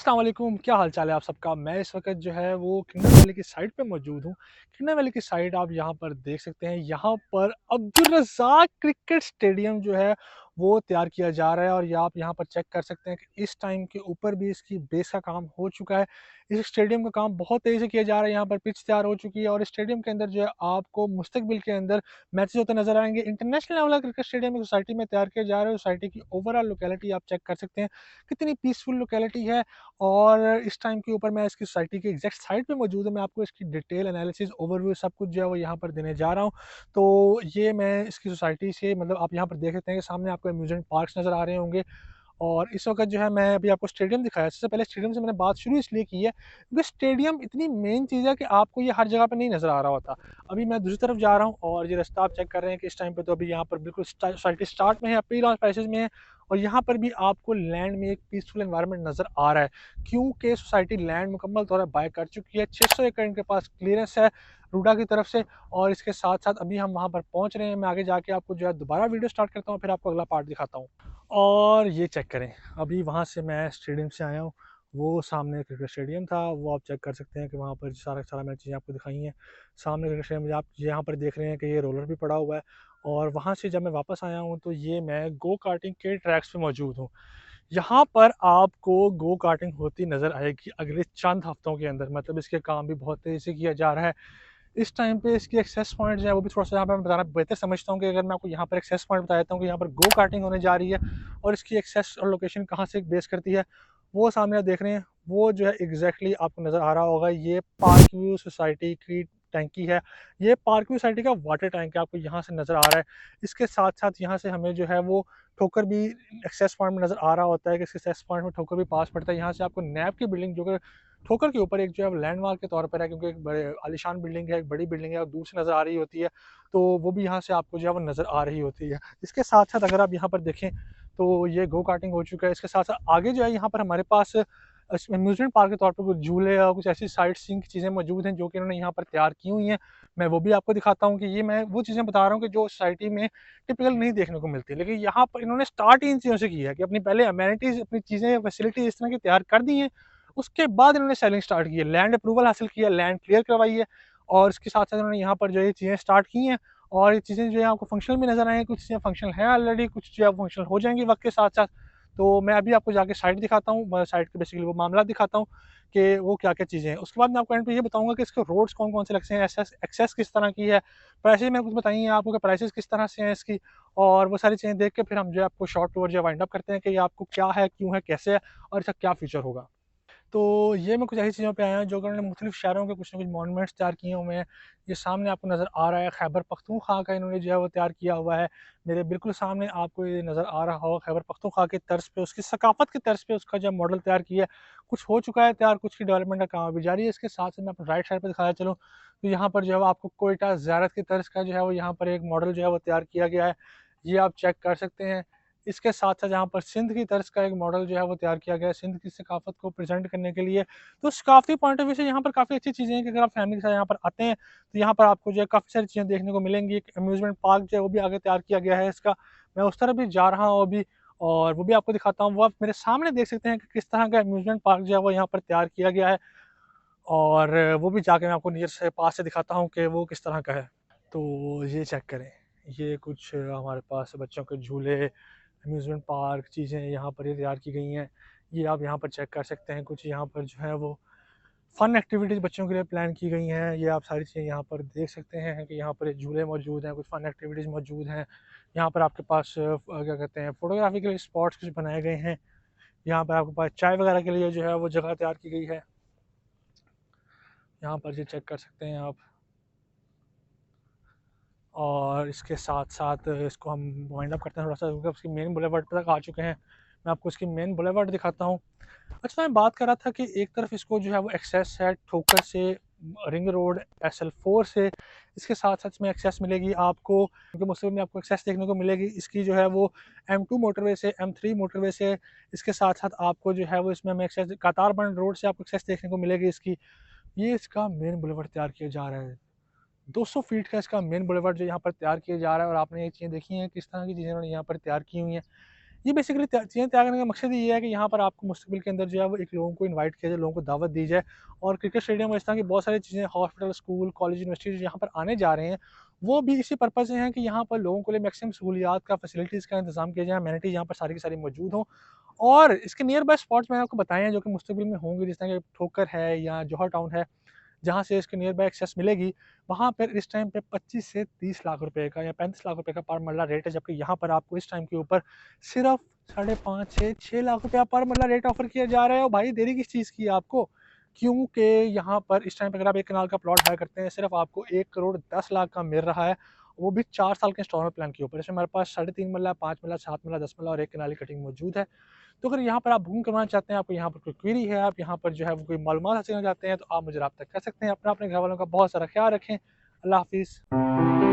अस्सलाम वालेकुम, क्या हाल चाल है आप सबका। मैं इस वक्त जो है वो किंगडम वैली की साइड पे मौजूद हूँ। किंगडम वैली की साइड आप यहाँ पर देख सकते हैं, यहाँ पर अब्दुल रज़ाक क्रिकेट स्टेडियम जो है वो तैयार किया जा रहा है। और ये आप यहाँ पर चेक कर सकते हैं कि इस टाइम के ऊपर भी इसकी बेस का काम हो चुका है। इस स्टेडियम का काम बहुत तेज़ी से किया जा रहा है, यहाँ पर पिच तैयार हो चुकी है और स्टेडियम के अंदर जो है आपको मुस्तकबिल के अंदर मैचेस होते नजर आएंगे। इंटरनेशनल लेवल का क्रिकेट स्टेडियम सोसाइटी में तैयार किया जा रहा है। सोसाइटी की ओवरऑल लोकेलिटी आप चेक कर सकते हैं, कितनी पीसफुल लोकेलिटी है। और इस टाइम के ऊपर मैं इसकी सोसाइटी के एग्जैक्ट साइड पे मौजूद हूँ। मैं आपको इसकी डिटेल एनालिसिस ओवरव्यू सब कुछ जो है वो यहाँ पर देने जा रहा हूँ। तो ये मैं इसकी सोसाइटी से मतलब आप यहाँ पर देख सकते हैं कि सामने आपको अम्यूज़मेंट पार्क्स नज़र आ रहे होंगे। और इस वक़्त जो है मैं अभी आपको स्टेडियम दिखाया। सबसे पहले स्टेडियम से मैंने बात शुरू इसलिए की है क्योंकि स्टेडियम इतनी मेन चीज़ है कि आपको ये हर जगह पे नहीं नज़र आ रहा होता। अभी मैं दूसरी तरफ जा रहा हूँ और ये रास्ता आप चेक कर रहे हैं कि इस टाइम पे तो अभी यहाँ पर बिल्कुल सोसाइटी स्टार्ट में है, प्री लॉन्च प्रोसेस में है। और यहाँ पर भी आपको लैंड में एक पीसफुल एनवायरनमेंट नज़र आ रहा है, क्योंकि सोसाइटी लैंड मुकम्मल तौर पर बाय कर चुकी है। 600 एकड़ इनके पास क्लियरेंस है रूडा की तरफ से। और इसके साथ-साथ अभी हम वहाँ पर पहुँच रहे हैं। मैं आगे जाके आपको जो है दोबारा वीडियो स्टार्ट करता हूँ, फिर आपको अगला पार्ट दिखाता हूँ। और ये चेक करें, अभी वहाँ से मैं स्टेडियम से आया हूँ। वो सामने क्रिकेट स्टेडियम था, वो आप चेक कर सकते हैं कि वहाँ पर सारा सारा मैंने चीज़ें आपको दिखाई हैं। सामने क्रिकेट स्टेडियम में आप यहाँ पर देख रहे हैं कि ये रोलर भी पड़ा हुआ है। और वहाँ से जब मैं वापस आया हूँ तो ये मैं गो कार्टिंग के ट्रैक्स पे मौजूद हूँ। यहाँ पर आपको गो कार्टिंग होती नज़र आएगी अगले चंद हफ्तों के अंदर, मतलब इसके काम भी बहुत तेज़ी से किया जा रहा है। इस टाइम पे इसकी एक्सेस पॉइंट जो है वो भी थोड़ा-सा यहाँ पे मैं बताना बेहतर समझता हूँ कि अगर मैं आपको यहाँ पर एक्सेस पॉइंट बता देता हूँ कि यहाँ पर गो कार्टिंग होने जा रही है और इसकी एक्सेस और लोकेशन कहाँ से बेस करती है, वो सामने आप देख रहे हैं, वो जो है एग्ज़ैक्टली आपको नज़र आ रहा होगा। ये पार्क व्यू सोसाइटी की टैंकी है। ये पार्क व्यू सोसाइटी का वाटर टैंक है, आपको यहाँ से नज़र आ रहा है। इसके साथ-साथ यहाँ से हमें जो है वो ठोकर भी एक्सेस पॉइंट में नज़र आ रहा होता है कि इस एक्सेस पॉइंट में ठोकर भी पास पड़ता है। यहाँ से आपको नैब की बिल्डिंग जो कि ठोकर के ऊपर एक जो है लैंडमार्क के तौर पर है, क्योंकि एक बड़े आलीशान बिल्डिंग है, एक बड़ी बिल्डिंग है और दूर से नज़र आ रही होती है, तो वो भी यहाँ से आपको जो है वो नज़र आ रही होती है। इसके साथ-साथ अगर आप यहाँ पर देखें तो ये गो कार्टिंग हो चुका है। इसके साथ-साथ आगे जो है यहाँ पर हमारे पास अम्यूज़मेंट पार्क के तौर पे कुछ झूले और कुछ ऐसी साइट सीइंग की चीज़ें मौजूद हैं जो कि इन्होंने यहाँ पर तैयार की हुई हैं। मैं वो भी आपको दिखाता हूँ कि ये मैं वो चीज़ें बता रहा हूँ कि जो सोसाइटी में टिपिकल नहीं देखने को मिलती। लेकिन यहाँ पर इन्होंने स्टार्ट ही इन चीज़ों से की है कि अपनी पहले अमेनिटीज़ अपनी चीज़ें फैसिलिटीज़ इस तरह की तैयार कर दी हैं। उसके बाद इन्होंने सेलिंग स्टार्ट की है, लैंड अप्रूवल हासिल किया, लैंड क्लियर करवाई है और इसके साथ-साथ इन्होंने यहाँ पर जो है ये चीज़ें स्टार्ट की हैं। और ये चीज़ें जो है आपको फंक्शनल भी नज़र आएँ, कुछ चीज़ें फंक्शनल हैं ऑलरेडी, कुछ जो है फंक्शनल हो जाएँगी वक़्त के साथ-साथ। तो मैं अभी आपको जाके साइट दिखाता हूँ, साइट के बेसिकली वो मामला दिखाता हूँ कि वो क्या-क्या चीज़ें हैं। उसके बाद मैं आपको एंड पे ये बताऊँगा कि इसके रोड्स कौन-कौन से लगते हैं, एक्सेस एक्सेस किस तरह की है, प्राइसेज़ मैंने कुछ बताई हैं आपको कि प्राइसेज़ किस तरह से हैं इसकी। और वो सारी चीज़ें देख के फिर हम जो है आपको शॉर्ट टूर जो है वाइंड अप करते हैं कि ये आपको क्या है, क्यों है, कैसे है और इसका क्या फ्यूचर होगा। तो ये मैं कुछ ऐसी चीज़ों पे आया हूँ जो कि उन्होंने मुख्तलिफ़ शहरों के कुछ न कुछ मॉन्यूमेंट्स तैयार किए हुए हैं। ये सामने आपको नज़र आ रहा है खैबर पख्तूनख्वा का इन्होंने जो है वो तैयार किया हुआ है। मेरे बिल्कुल सामने आपको ये नज़र आ रहा होगा खैबर पख्तूनख्वा की तर्ज पे, उसकी सकाफ़त की तर्ज पे उसका जो मॉडल तैयार किया है। कुछ हो चुका है तैयार, कुछ की डेवलपमेंट का काम अभी जारी है। इसके साथ-साथ मैं आपको राइट साइड पे दिखाता चलूँ, तो यहाँ पर जो है वो आपको कोयटा ज़ियारत की तर्ज का जो है वो यहाँ पर एक मॉडल जो है वो तैयार किया गया है। ये आप चेक कर सकते हैं। इसके साथ-साथ यहाँ पर सिंध की तर्ज का एक मॉडल जो है वो तैयार किया गया है, सिंध की सकाफ़त को प्रेज़ेंट करने के लिए। तो सकाफ़ती पॉइंट ऑफ व्यू से यहाँ पर काफ़ी अच्छी चीज़ें हैं कि अगर आप फैमिली के साथ यहाँ पर आते हैं, तो यहाँ पर आपको जो है काफ़ी सारी चीज़ें देखने को मिलेंगी। एक अम्यूज़मेंट पार्क जो है वो भी आगे तैयार किया गया है इसका। मैं उस तरफ भी जा रहा हूँ अभी और वो भी आपको दिखाता हूँ। वो आप मेरे सामने देख सकते हैं कि किस तरह का अम्यूज़मेंट पार्क जो है वो यहाँ पर तैयार किया गया है। और वो भी जाके मैं आपको नियर से पास से दिखाता हूँ कि वो किस तरह का है। तो ये चेक करें, ये कुछ हमारे पास बच्चों के झूले, अम्यूज़मेंट पार्क चीज़ें यहाँ पर ये तैयार की गई हैं। ये आप यहाँ पर चेक कर सकते हैं, कुछ यहाँ पर जो है वो फ़न एक्टिविटीज़ बच्चों के लिए प्लान की गई हैं। ये आप सारी चीज़ें यहाँ पर देख सकते हैं कि यहाँ पर ये झूले मौजूद हैं, कुछ फ़न एक्टिविटीज़ मौजूद हैं। यहाँ पर आपके पास क्या कहते हैं, फ़ोटोग्राफ़ी के लिए स्पॉट्स कुछ बनाए गए हैं। यहाँ पर आपके पास चाय वगैरह के लिए जो है वो जगह तैयार की गई है। यहाँ पर ये चेक कर सकते हैं आप। और इसके साथ-साथ इसको हम वाइंड अप करते हैं थोड़ा-सा, क्योंकि उसकी मेन बुलेवार्ड तक आ चुके हैं। मैं आपको इसकी मेन बुलेवार्ड दिखाता हूँ। अच्छा, मैं बात कर रहा था कि एक तरफ इसको जो है वो एक्सेस है ठोकर से, रिंग रोड, एसएल4 से। इसके साथ-साथ इसमें एक्सेस मिलेगी आपको, क्योंकि मुस्तफ़ा में आपको एक्सेस देखने को मिलेगी इसकी जो है वो M2 मोटरवे से, M3 मोटरवे से। इसके साथ-साथ आपको जो है वो इसमें हमें एक्सेस कतारबंद रोड से आपको एक्सेस देखने को मिलेगी इसकी। ये इसका मेन बुलेवार्ड तैयार किया जा रहा है। 200 फीट का इसका मेन बुलेवार्ड जो यहाँ पर तैयार किया जा रहा है। और आपने ये चीज़ें देखी हैं किस तरह की चीज़ें उन्होंने यहाँ पर तैयार की हुई हैं। ये बेसिकली चीज़ें तैयार करने का मकसद ये है कि यहाँ पर आपको मुस्तक़बिल के अंदर जो है वो एक लोगों को इनवाइट किया जाए, लोगों को दावत दी जाए और क्रिकेट स्टेडियम में इस तरह की बहुत सारी चीज़ें हॉस्पिटल, स्कूल, कॉलेज, यूनिवर्सिटी यहाँ पर आने जा रहे हैं, वो भी इसी पर्पज़ से हैं कि यहाँ पर लोगों के लिए मैक्सिमम सहूलियात का, फैसिलिटीज़ का इंतज़ाम किया जाए, एमेनिटीज़ यहाँ पर सारी की सारी मौजूद हों और इसके नियर बाय स्पॉट्स मैंने आपको बताए हैं जो कि मुस्तक़बिल में होंगे, जिस तरह के ठोकर है या जौहर टाउन है। जहाँ से इसके नियर बाय एक्सेस मिलेगी, वहाँ पर इस टाइम पे 25 से 30 लाख रुपए का या 35 लाख रुपए का पर मरला रेट है, जबकि यहाँ पर आपको इस टाइम के ऊपर सिर्फ़ साढ़े 5 से 6 लाख रुपया पर मरला रेट ऑफ़र किया जा रहा है और भाई देरी किस चीज़ की है आपको? क्योंकि यहाँ पर इस टाइम पे अगर आप 1 कनाल का प्लॉट बाय करते हैं, सिर्फ़ आपको 1 करोड़ 10 लाख का मिल रहा है, वो भी 4 साल के इंस्टॉलमेंट प्लान के ऊपर। इसमें हमारे पास साढ़े 3 मरला, 5 मरला, 7 मरला, 10 मरला और 1 कनाल की कटिंग मौजूद है। तो अगर यहाँ पर आप बुकिंग करवाना चाहते हैं, आपको यहाँ पर कोई क्वेरी है, आप यहाँ पर जो है वो कोई मालूमात हासिल करना चाहते हैं, तो आप मुझे राब्ता कर सकते हैं। अपना अपने घरवालों का बहुत सारा ख़्याल रखें। अल्लाह हाफ़िज़।